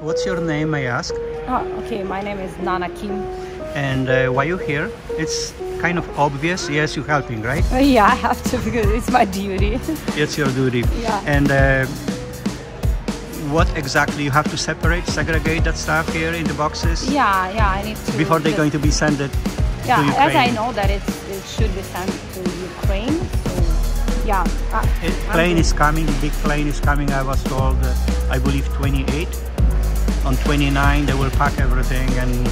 What's your name, may I ask? Oh, okay, my name is Nana Kim. And why you here? It's kind of obvious. Yes, you're helping, right? Yeah, I have to because it's my duty. It's your duty. Yeah. And what exactly you have to separate, segregate that stuff here in the boxes? Yeah, I need to. Before they're going to be sent to Ukraine. As I know that it should be sent to Ukraine. So yeah. Plane is coming. Big plane is coming. I was told. I believe 28. On 29 they will pack everything and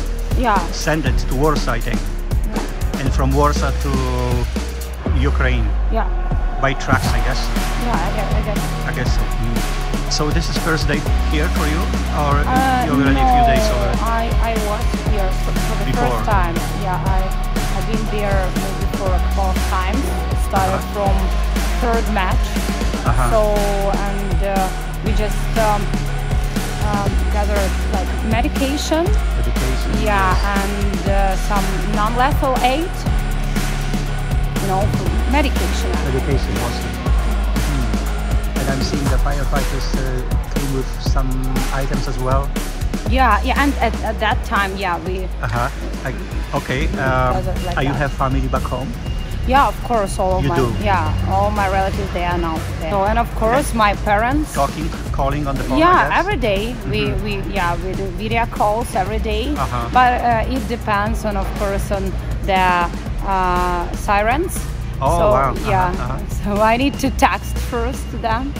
send it to Warsaw, I think. Yeah. And from Warsaw to Ukraine. Yeah. By trucks, I guess. Yeah, I guess so. So this is first day here for you, or you already a few days already? I was here for the first time. Yeah, I've been there maybe for a couple of times. Started from third match. So and we just gathered like medication. Yeah, and some non-lethal aid. You know, medication. Medication mostly. And I'm seeing the firefighters came with some items as well. Yeah, and at that time, we. Okay. You have family back home? Yeah, of course, all my relatives they are now there. So, and of course, my parents. Calling on the phone. Yeah, every day we do video calls every day. But it depends on, of course, on the sirens. Oh, so, wow. So I need to text first to them,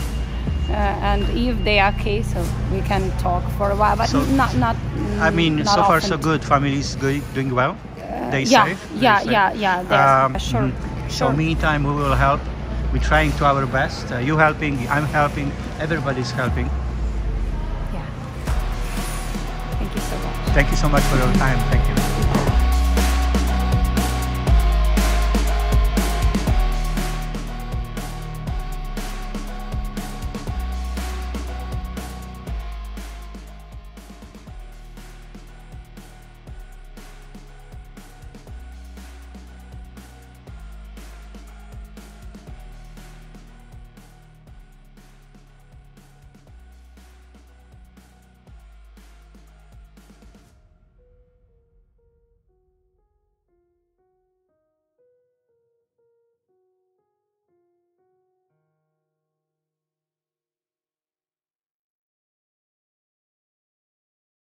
and if they are okay, so we can talk for a while. But so, not. I mean, not so far often. so good. Family is doing well. They Yeah. safe. Sure. So meantime, we will help. We're trying to our best. You helping, I'm helping. Everybody's helping. Yeah. Thank you so much. Thank you so much for your time. Thank you.